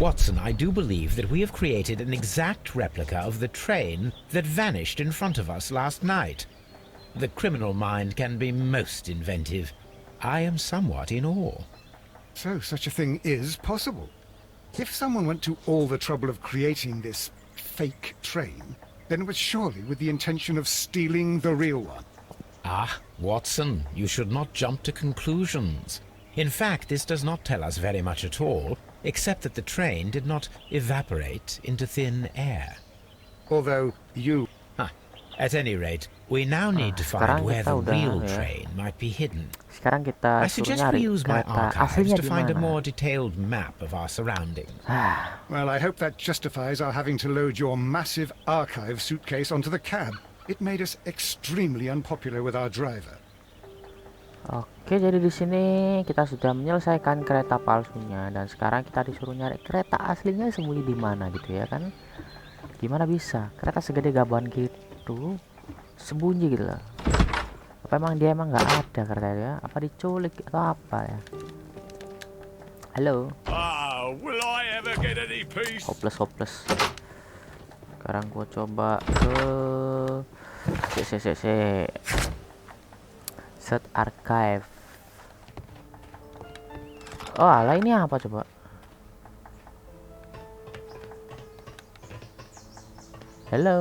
Watson, I do believe that we have created an exact replica of the train that vanished in front of us last night. The criminal mind can be most inventive. I am somewhat in awe. So such a thing is possible. If someone went to all the trouble of creating this fake train, then it was surely with the intention of stealing the real one. Watson, you should not jump to conclusions. In fact, this does not tell us very much at all, except that the train did not evaporate into thin air. Although you... At any rate, we now need to find where the real train might be hidden. Sekarang kita I suggest we use my archives to find a more detailed map of our surroundings. Well, I hope that justifies our having to load your massive archive suitcase onto the cab. It made us extremely unpopular with our driver. Oke, jadi di sini kita sudah menyelesaikan kereta palsunya dan sekarang kita disuruh nyari kereta aslinya sembunyi di mana gitu ya kan? Gimana bisa kereta segede gaban gitu sembunyi gitu loh? Apa emang dia emang nggak ada kereta ya? Apa diculik atau apa ya? Halo. Will I ever get any peace? Hopeless. Sekarang gua coba ke set archive. Oh alah, ini apa coba? Halo.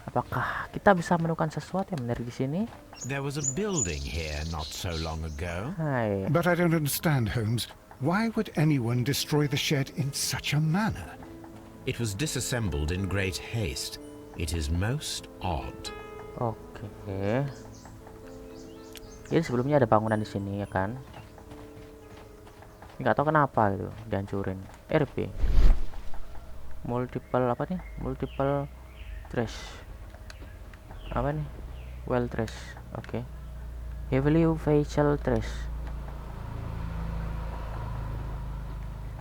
Apakah kita bisa menemukan sesuatu yang menarik di sini? There was a building here not so long ago. Hai. But I don't understand, Holmes. Why would anyone destroy the shed in such a manner? It was disassembled in great haste. It is most odd. Oke. Jadi sebelumnya ada bangunan di sini ya kan? Nggak tahu kenapa gitu dihancurin. RP. Multiple apa nih? Multiple trash. Apa nih? Well trash. Oke. Heavily facial trash.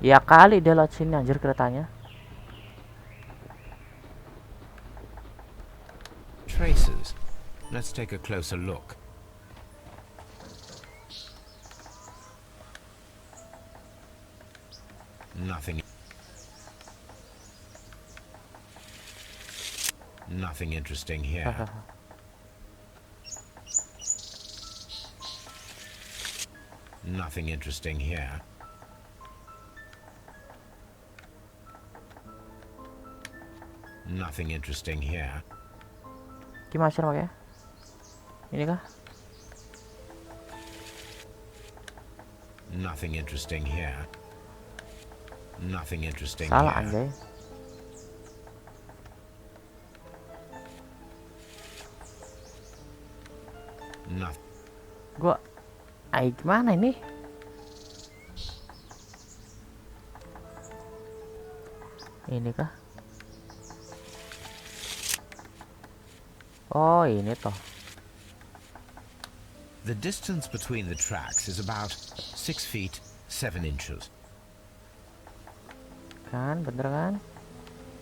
Ya kali dia lewat sini anjir keretanya. Traces. Let's take a closer look. Nothing. Nothing interesting here. Nothing interesting here. Nothing interesting here. Gimana sih pakai? Ini kah? Nothing interesting here. Nothing interesting Salah here. anjay. Nothing. Gua gimana ini? Ini kah? Oh, ini toh. The distance between the tracks is about 6 feet 7 inches. Kan, bener kan?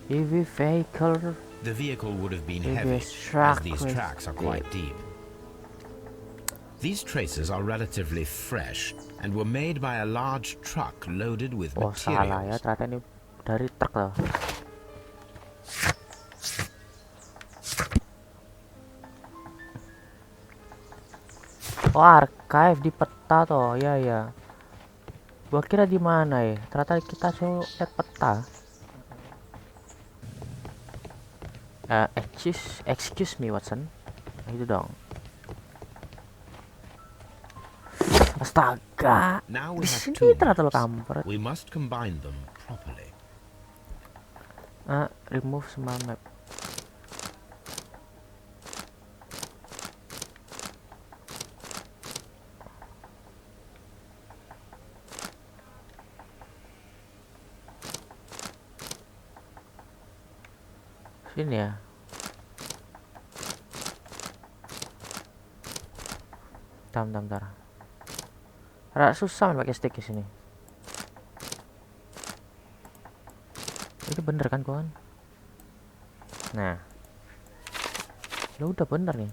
Heavy vehicle. The vehicle would have been Heavy heavy, truck as these with tracks are quite deep. These traces are relatively fresh and were made by a large truck loaded with Oh, salah ya. materials. Ternyata ini dari truk loh. Oh, archive di peta toh. Ya ya. Gua kira di mana ya? Ternyata kita suruh lihat peta. Excuse me, Watson. Itu dong. Astaga. Now we Di have sini two ternyata lo maps. kampret. We must combine them properly. Remove semua map. Sini ya. Bentar. Rada susah main pakai stick di sini. Itu bener kan kawan? Nah, lo udah bener nih.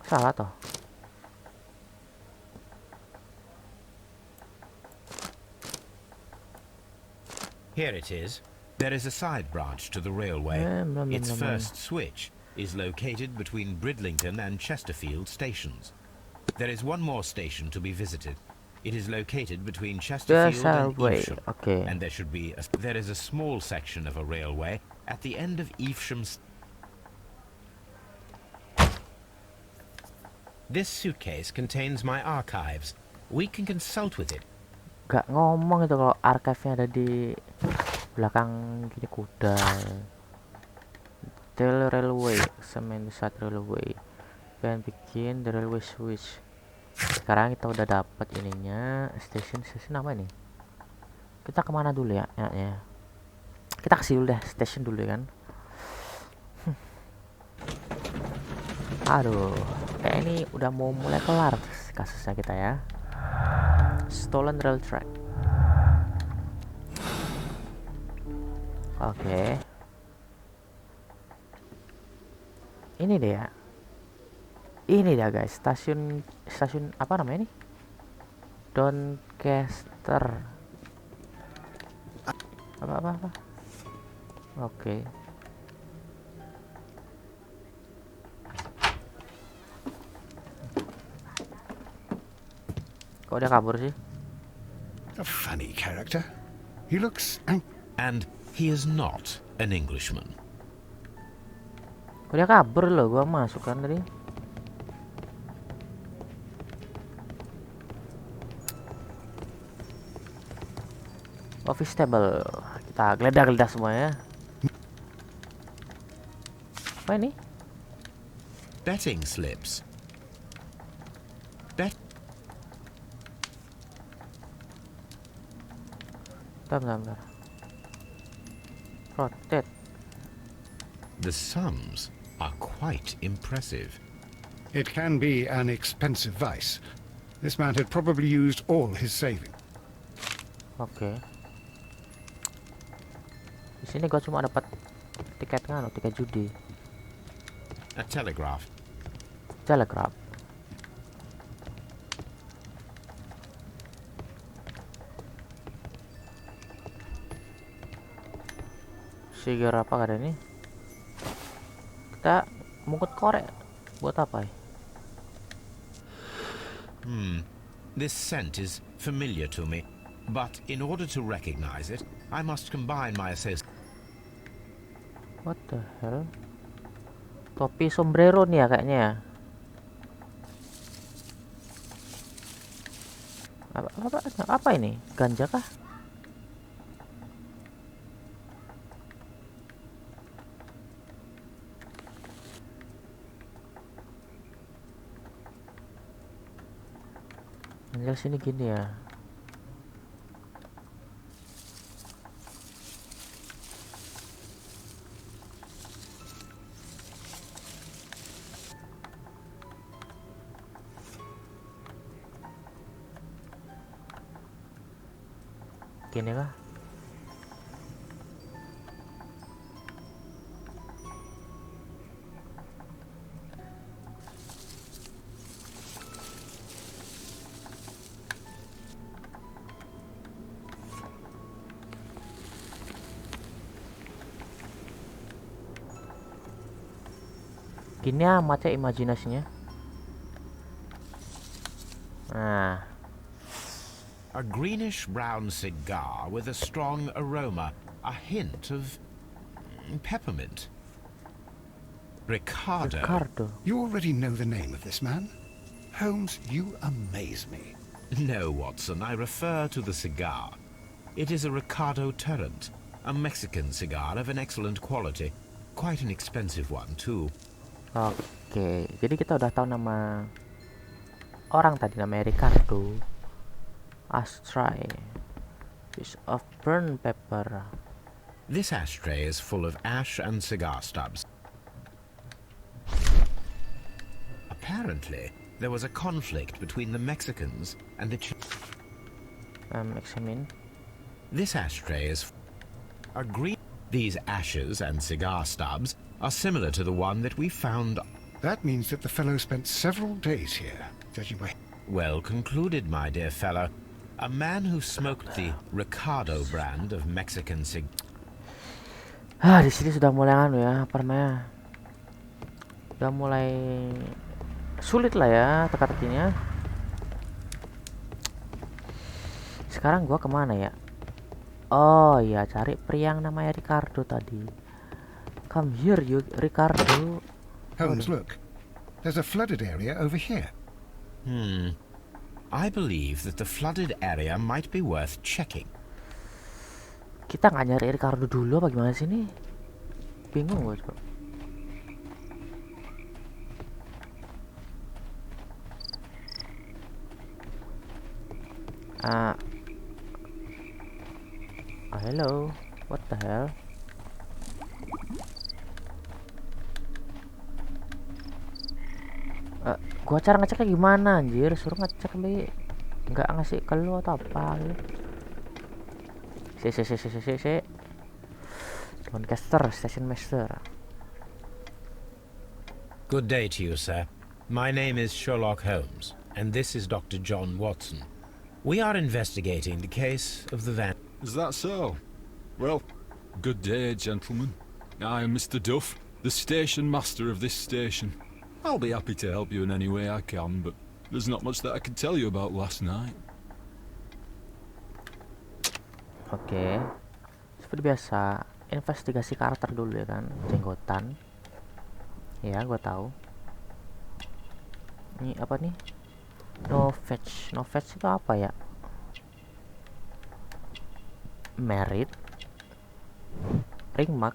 Salah toh. Here it is. There is a side branch to the railway. Its first switch is located between Bridlington and Chesterfield stations. There is one more station to be visited. It is located between Chesterfield and Evesham. Okay. And there is a small section of a railway at the end of Evesham. This suitcase contains my archives. We can consult with it. Gak ngomong itu kalau archive-nya ada di belakang gini kuda. Del railway, semen sat railway. Pengen bikin the railway switch. Sekarang kita udah dapat ininya. Station apa ini? Kita kemana dulu ya? Enaknya. Kita kasih dulu deh station dulu ya kan. Aduh, kayak ini udah mau mulai kelar kasusnya kita ya. Stolen rail track. Oke. Ini deh ya. Ini dah guys, stasiun apa namanya ini? Doncaster. Apa. Oke. Kok dia kabur sih? A funny character. He looks And he is not an Englishman. Kok dia kabur loh, gua masuk kan tadi. Office table. Kita geledah-geledah semua ya. Apa ini? Betting slips. Bet. Bentar. Rotate. The sums are quite impressive. It can be an expensive vice. This man had probably used all his savings. Oke. Di sini gua cuma dapat tiket judi. A telegraph. Telegraph. Sigar apa ada ini? Kita mungkut korek. Buat apa ya? This scent is familiar to me, but in order to recognize it, I must combine my associates. What the hell? Topi sombrero nih ya kayaknya ya. Apa ini? Ganja kah? Anjir sini gini ya. Gini kah? Gini amat ya imajinasinya. Nah, A greenish-brown cigar with a strong aroma, a hint of peppermint. Ricardo. You already know the name of this man? Holmes, you amaze me. No, Watson, I refer to the cigar. It is a Ricardo Tarrant, a Mexican cigar of an excellent quality. Quite an expensive one, too. Oke, jadi kita udah tahu nama orang tadi, namanya Ricardo. Ashtray, piece of burnt paper. This ashtray is full of ash and cigar stubs. Apparently, there was a conflict between the Mexicans and the Examine. This ashtray is These ashes and cigar stubs are similar to the one that we found. That means that the fellow spent several days here, judging by... Well concluded, my dear fellow. A man who smoked the Ricardo brand of Mexican cig. Di sini sudah mulai ya, apa namanya? Sudah mulai sulit lah ya teka-tekinya. Sekarang gua kemana ya? Oh iya, cari pria yang namanya Ricardo tadi. Come here, you Ricardo. Holmes, look. There's a flooded area over here. I believe that the flooded area might be worth checking. Kita nggak nyari Ricardo dulu apa gimana sih nih? Bingung gue coba. Hello, what the hell? Gua cara ngeceknya gimana anjir? Suruh ngecek li, nggak ngasih ke lu atau apa li? Si Doncaster, Station Master. Good day to you, sir. My name is Sherlock Holmes, and this is Dr. John Watson. We are investigating the case of the van. Is that so? Well, good day, gentlemen. I am Mr. Duff, the station master of this station. I'll be happy to help you in any way I can, but There's not much that I can tell you about last night. Oke. Seperti biasa, investigasi karakter dulu ya kan, jenggotan. Ya, gue tahu. Ini apa nih? No fetch itu apa ya? Merit, ring mark,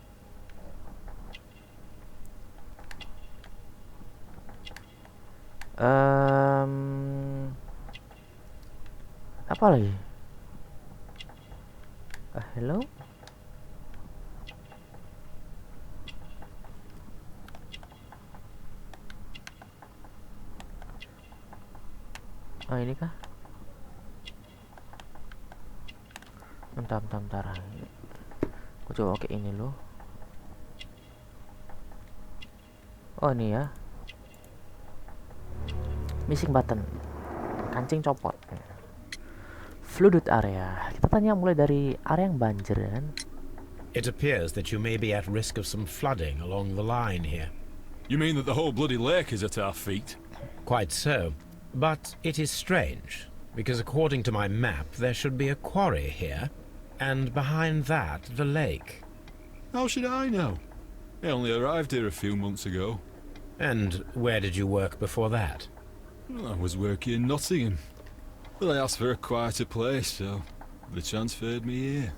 apa lagi? Hello? Oh ini kah? Bentar. Aku coba pakai ini loh. Oh ini ya. Missing button. Kancing copot. Flooded area. Kita tanya mulai dari area yang banjir kan. It appears that you may be at risk of some flooding along the line here. You mean that the whole bloody lake is at our feet? Quite so. But it is strange, because according to my map, there should be a quarry here, and behind that, the lake. How should I know? I only arrived here a few months ago. And where did you work before that? Well, I was working in Nottingham, but I asked for a quieter place, so they transferred me here.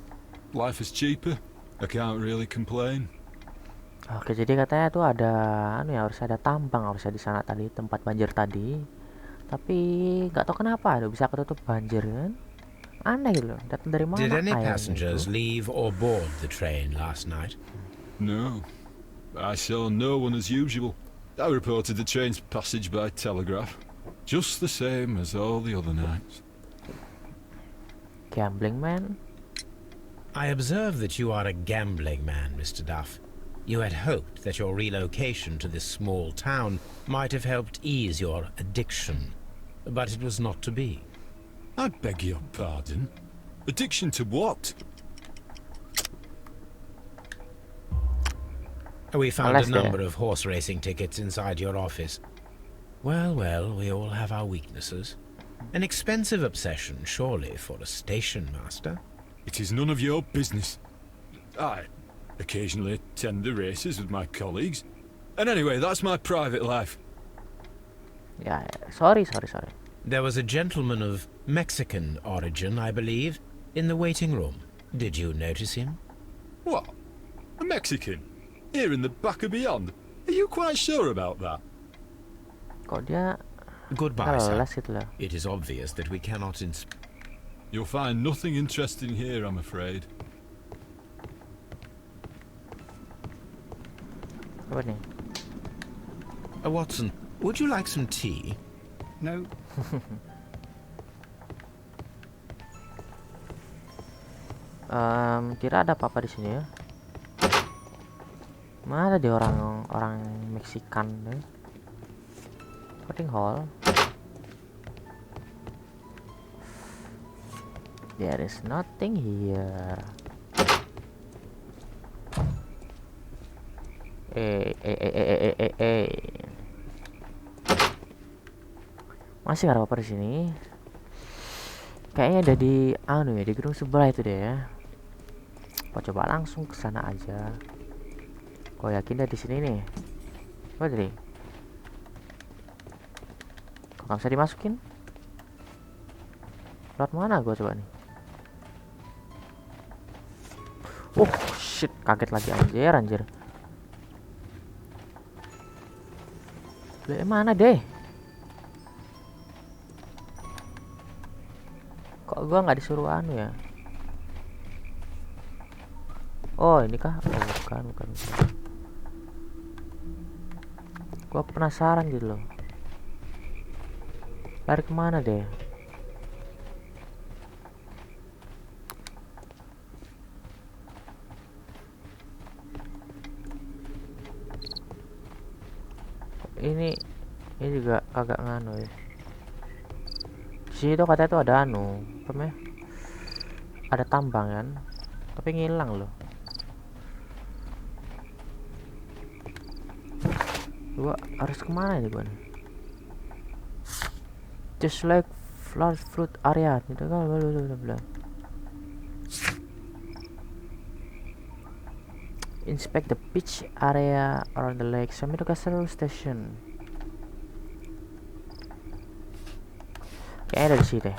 Life is cheaper. I can't really complain. Oke, jadi katanya tuh ada harus ada tambang harusnya di sana tadi, tempat banjir tadi. Tapi nggak tahu kenapa bisa ketutup banjir kan? Aneh gitu loh. Datang dari mana? Did any airnya passengers itu? leave or board the train last night? No. I saw no one as usual. I reported the train's passage by telegraph. Just the same as all the other nights. Gambling man? I observe that you are a gambling man, Mr. Duff. You had hoped that your relocation to this small town might have helped ease your addiction, but it was not to be. I beg your pardon? Addiction to what? We found a Unless number of horse racing tickets inside your office. Well, we all have our weaknesses. An expensive obsession, surely, for a station master. It is none of your business. I occasionally attend the races with my colleagues. And anyway, that's my private life. Yeah, sorry. There was a gentleman of Mexican origin, I believe, in the waiting room. Did you notice him? What? A Mexican? Here in the back of beyond? Are you quite sure about that? Kok dia Goodbye, sir. kelas gitu loh. It is obvious that we cannot You'll find nothing interesting here, I'm afraid. Apa nih? Watson, would you like some tea? No. Kira ada apa-apa di sini ya? Mana dia orang Meksikan deh. Voting hall. There is nothing here. Masih nggak ada apa-apa di sini. Kayaknya ada di di gedung sebelah itu deh ya. Apa coba langsung ke sana aja. Kok yakin dia di sini nih? Apa tadi? Kok nggak bisa dimasukin? Lewat mana gua coba nih? Oh shit, kaget lagi anjir. Mana deh? Kok gua nggak disuruh ya? Oh ini kah? Oh bukan. Gua penasaran gitu loh. Lari kemana deh? Ini juga agak nganu ya. Situ katanya tuh ada ada tambang kan, tapi ngilang loh. Gua harus kemana ini gua nih? just like flower fruit area gitu kan, bla. Inspect the beach area around the lake. Sampai ke station. Kayaknya dari sini deh.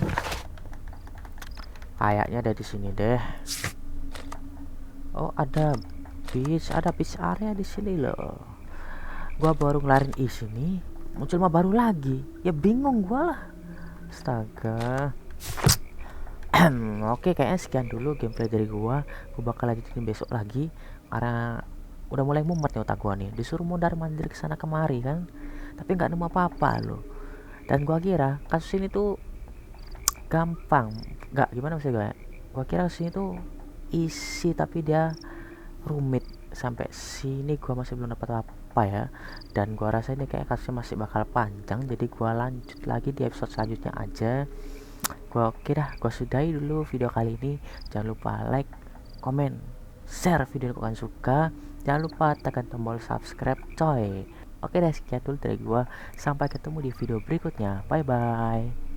Kayaknya ada di sini deh. Oh, ada beach area di sini loh. Gua baru ngelarin sini, muncul mah baru lagi. Ya bingung gua lah. Astaga. Oke, kayaknya sekian dulu gameplay dari gua. Gua bakal lanjutin besok lagi karena udah mulai mumet nih otak gua nih. Disuruh mondar-mandir ke sana kemari kan, tapi nggak nemu apa-apa loh. Dan gua kira kasus ini tuh gampang, nggak gimana sih gua kira kasus ini tuh easy, tapi dia rumit. Sampai sini gua masih belum dapat apa ya, dan gua rasa ini kayak kasusnya masih bakal panjang, jadi gua lanjut lagi di episode selanjutnya aja. Gua kira gua sudahi dulu video kali ini. Jangan lupa like, komen, share video kalian suka. Jangan lupa tekan tombol subscribe coy. Oke deh, sekian dulu dari gua. Sampai ketemu di video berikutnya. Bye bye.